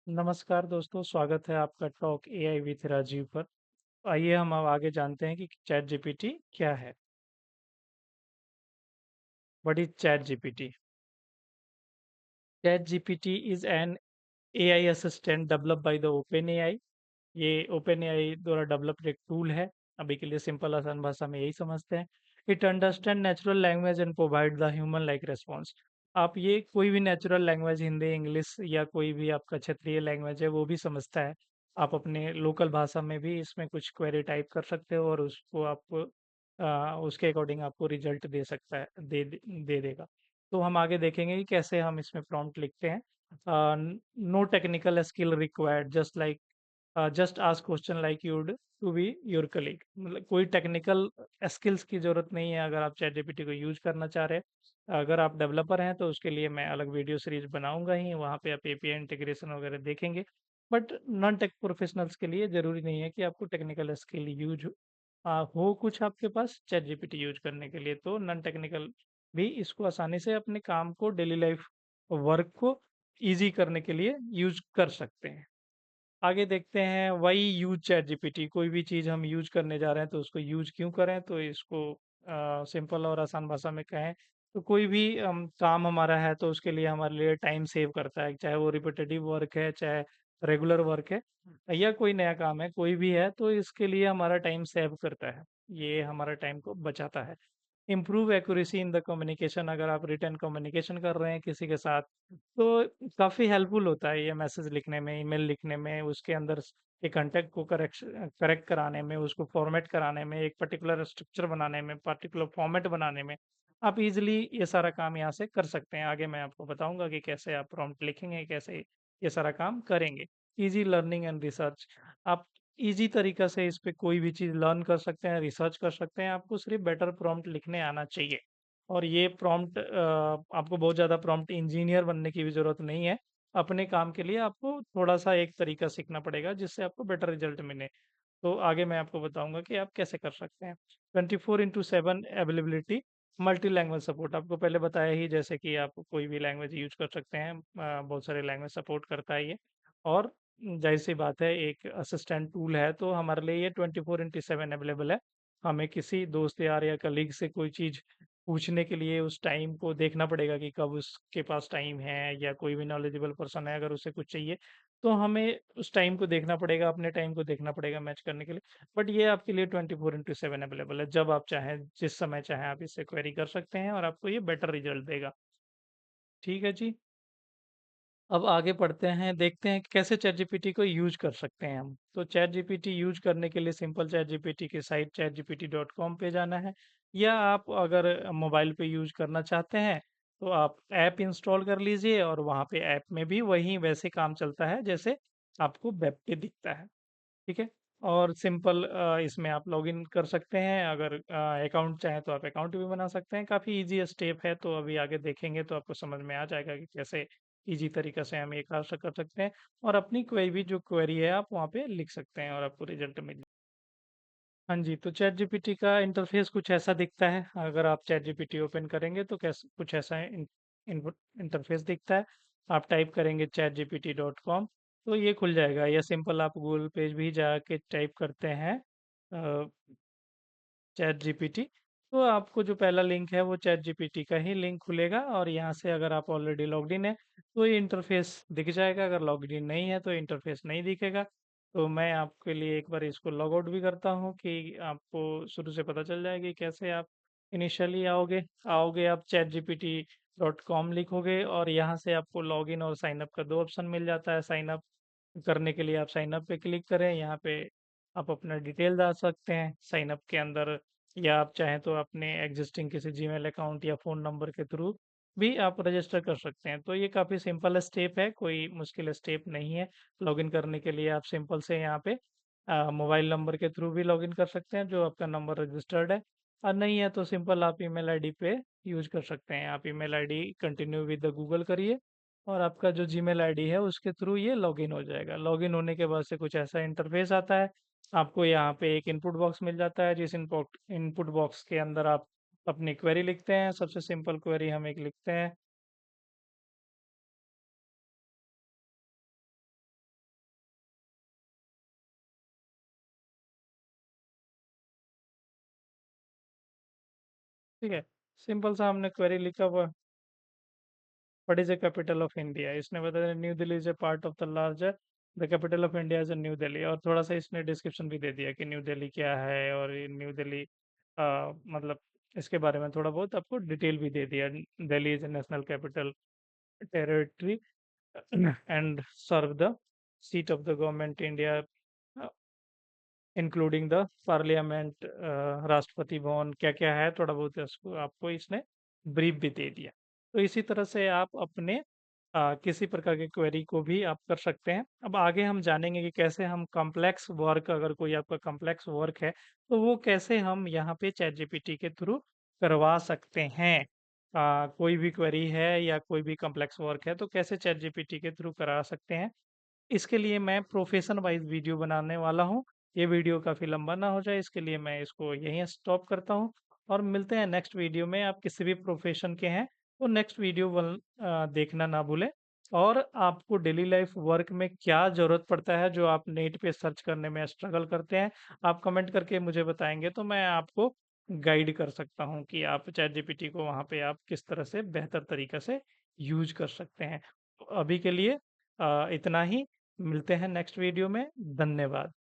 नमस्कार दोस्तों, स्वागत है आपका टॉक एआई विथ राजीव पर। आइए हम अब आगे जानते हैं कि चैट जीपीटी क्या है। What is chat GPT? Chat GPT is an AI assistant developed by the open AI. ये ओपन एआई द्वारा डेवलप्ड एक टूल है। अभी के लिए सिंपल आसान भाषा में यही समझते हैं। It understand natural language and provide the human like response. आप ये कोई भी नेचुरल लैंग्वेज, हिंदी, इंग्लिश या कोई भी आपका क्षेत्रीय लैंग्वेज है वो भी समझता है। आप अपने लोकल भाषा में भी इसमें कुछ क्वेरी टाइप कर सकते हो और उसको आप उसके अकॉर्डिंग आपको रिजल्ट दे सकता है, दे देगा। तो हम आगे देखेंगे कि कैसे हम इसमें प्रॉम्प्ट लिखते हैं। No technical skill required, just ask question like you'd to be your colleague. मतलब कोई टेक्निकल स्किल्स की जरूरत नहीं है अगर आप चैट जीपीटी को यूज करना चाह रहे हैं। अगर आप डेवलपर हैं तो उसके लिए मैं अलग वीडियो सीरीज बनाऊंगा ही, वहाँ पे आप एपीआई इंटीग्रेशन वगैरह देखेंगे। बट नॉन टेक प्रोफेशनल्स के लिए जरूरी नहीं है कि आपको टेक्निकल स्किल यूज हो कुछ आपके पास चैट जीपीटी यूज करने के लिए। तो नॉन टेक्निकल भी इसको आसानी से अपने काम को, डेली लाइफ वर्क को इजी करने के लिए यूज कर सकते हैं। आगे देखते हैं वाई यूज चैट जीपीटी। कोई भी चीज़ हम यूज करने जा रहे हैं तो उसको यूज क्यों करें, तो इसको सिंपल और आसान भाषा में कहें तो कोई भी काम हमारा है तो उसके लिए हमारे लिए टाइम सेव करता है, चाहे वो रिपीटेटिव वर्क है, चाहे रेगुलर वर्क है या कोई नया काम है, कोई भी है तो इसके लिए हमारा टाइम सेव करता है। ये हमारा टाइम को बचाता है। Improve accuracy in the communication. अगर आप रिटर्न कम्युनिकेशन कर रहे हैं किसी के साथ तो काफ़ी हेल्पफुल होता है ये मैसेज लिखने में, ईमेल लिखने में, उसके अंदर के कंटेंट को करेक्ट कराने में, उसको फॉर्मेट कराने में, एक पर्टिकुलर स्ट्रक्चर बनाने में, पर्टिकुलर फॉर्मेट बनाने में। आप इजीली ये सारा काम यहाँ से कर सकते हैं। आगे मैं आपको बताऊंगा कि कैसे आप प्रॉम्प्ट लिखेंगे, कैसे ये सारा काम करेंगे। Easy learning and research. आप इजी तरीका से इस पे कोई भी चीज़ लर्न कर सकते हैं, रिसर्च कर सकते हैं। आपको सिर्फ बेटर प्रॉम्प्ट लिखने आना चाहिए। और ये प्रॉम्प्ट आपको बहुत ज़्यादा प्रॉम्प्ट इंजीनियर बनने की भी ज़रूरत नहीं है। अपने काम के लिए आपको थोड़ा-सा एक तरीका सीखना पड़ेगा जिससे आपको बेटर रिज़ल्ट मिले। तो आगे मैं आपको बताऊँगा कि आप कैसे कर सकते हैं। 24/7 अवेलेबिलिटी, मल्टी लैंग्वेज सपोर्ट। आपको पहले बताया ही जैसे कि आप कोई भी लैंग्वेज यूज़ कर सकते हैं। बहुत सारे लैंग्वेज सपोर्ट करता है ये। और ज़ाहिर-सी बात है, एक असिस्टेंट टूल है तो हमारे लिए ये 24/7 अवेलेबल है। हमें किसी दोस्त यार या कलीग से कोई चीज़ पूछने के लिए उस टाइम को देखना पड़ेगा कि कब उसके पास टाइम है, या कोई भी नॉलेजेबल पर्सन है अगर उसे कुछ चाहिए तो हमें उस टाइम को देखना पड़ेगा, अपने टाइम को देखना पड़ेगा मैच करने के लिए। बट ये आपके लिए 24/7 अवेलेबल है। जब आप चाहें, जिस समय चाहें आप इससे क्वेरी कर सकते हैं और आपको ये बेटर रिजल्ट देगा। ठीक है जी। अब आगे बढ़ते हैं, देखते हैं कि कैसे चैट जीपीटी को यूज़ कर सकते हैं हम। तो चैट जीपीटी यूज़ करने के लिए सिंपल चैट जीपीटी की साइट chatgpt.com पे जाना है, या आप अगर मोबाइल पे यूज़ करना चाहते हैं, तो आप ऐप इंस्टॉल कर लीजिए और वहाँ पे ऐप में भी वही वैसे काम चलता है जैसे आपको वेब पे दिखता है। ठीक है? और सिंपल इसमें आप लॉगिन कर सकते हैं। अगर अकाउंट चाहें तो आप अकाउंट भी बना सकते हैं। काफ़ी ईज़ी स्टेप है, तो अभी आगे देखेंगे तो आपको समझ में आ जाएगा कि कैसे ईज़ी तरीक़े से हम ये कार्य कर सकते हैं। और अपनी कोई भी जो क्वेरी है आप वहाँ पे लिख सकते हैं और आपको रिज़ल्ट मिल। हाँ जी, तो चैट जीपीटी का इंटरफ़ेस कुछ ऐसा दिखता है। अगर आप चैट जीपीटी ओपन करेंगे तो कैस कुछ ऐसा इनपुट इंटरफ़ेस दिखता है। आप टाइप करेंगे chatgpt.com तो ये खुल जाएगा, या सिंपल आप गूगल पेज भी जाके टाइप करते हैं अ, चैट जीपीटी, तो आपको जो पहला लिंक है वो चैट जीपीटी का ही लिंक खुलेगा और यहाँ से अगर आप ऑलरेडी लॉग्ड इन है तो ये इंटरफेस दिख जाएगा। अगर लॉग्ड इन नहीं है तो इंटरफेस नहीं दिखेगा। तो मैं आपके लिए एक बार इसको लॉग आउट भी करता हूँ कि आपको शुरू से पता चल जाए कि कैसे आप इनिशियली आओगे। आओगे आप chatgpt.com लिखोगे और यहाँ से आपको लॉगिन और साइन अप का दो ऑप्शन मिल जाता है। साइन अप करने के लिए आप साइन अप पे क्लिक करें। यहाँ पे आप अपना डिटेल डाल सकते हैं साइन अप के अंदर, या आप चाहें तो अपने एग्जिस्टिंग किसी जीमेल अकाउंट या फ़ोन नंबर के थ्रू भी आप रजिस्टर कर सकते हैं। तो ये काफ़ी सिंपल स्टेप है, कोई मुश्किल स्टेप नहीं है। लॉगिन करने के लिए आप सिंपल से यहाँ पे मोबाइल नंबर के थ्रू भी लॉगिन कर सकते हैं जो आपका नंबर रजिस्टर्ड है, और नहीं है तो सिंपल आप ईमेल आईडी पे यूज़ कर सकते हैं। आप email ID continue with the Google करिए और आपका जो जीमेल आईडी है उसके थ्रू ये लॉगिन हो जाएगा। लॉगिन होने के बाद से कुछ ऐसा इंटरफ़ेस आता है। आपको यहाँ पे एक इनपुट बॉक्स मिल जाता है, जिस इनपुट इनपुट बॉक्स के अंदर आप अपनी क्वेरी लिखते हैं। सबसे सिंपल क्वेरी हम एक लिखते हैं ठीक है। सिंपल सा हमने क्वेरी लिखा हुआ, what is the capital of India, इसने बताया new Delhi is A part of the larger, the capital of India is new Delhi, और थोड़ा सा इसने डिस्क्रिप्शन भी दे दिया कि न्यू दिल्ली क्या है, और ये न्यू दिल्ली मतलब इसके बारे में थोड़ा बहुत आपको डिटेल भी दे दिया। Delhi is a national capital territory and serve the seat of the government India, including the parliament, Rashtrapati Bhavan, क्या क्या है थोड़ा बहुत इसको आपको इसने ब्रीफ भी दे दिया। तो इसी तरह से आप अपने किसी प्रकार की क्वेरी को भी आप कर सकते हैं। अब आगे हम जानेंगे कि कैसे हम कॉम्प्लेक्स वर्क, अगर कोई आपका कॉम्प्लेक्स वर्क है तो वो कैसे हम यहाँ पे चैट जीपीटी के थ्रू करवा सकते हैं। कोई भी क्वेरी है या कोई भी कॉम्प्लेक्स वर्क है तो कैसे चैट जीपीटी के थ्रू करा सकते हैं, इसके लिए मैं प्रोफ़ेशन वाइज़ वीडियो बनाने वाला हूँ। ये वीडियो काफ़ी लंबा ना हो जाए, इसके लिए मैं इसको यहीं स्टॉप करता हूँ, और मिलते हैं नेक्स्ट वीडियो में। आप किसी भी प्रोफ़ेशन के हैं तो नेक्स्ट वीडियो देखना ना भूलें। और आपको डेली लाइफ़ वर्क में क्या ज़रूरत पड़ता है जो आप नेट पे सर्च करने में स्ट्रगल करते हैं, आप कमेंट करके मुझे बताएँगे तो मैं आपको गाइड कर सकता हूँ कि आप चैट जीपीटी को वहाँ पे आप किस तरह से बेहतर तरीक़े से यूज़ कर सकते हैं। तो अभी के लिए इतना ही। मिलते हैं नेक्स्ट वीडियो में। धन्यवाद।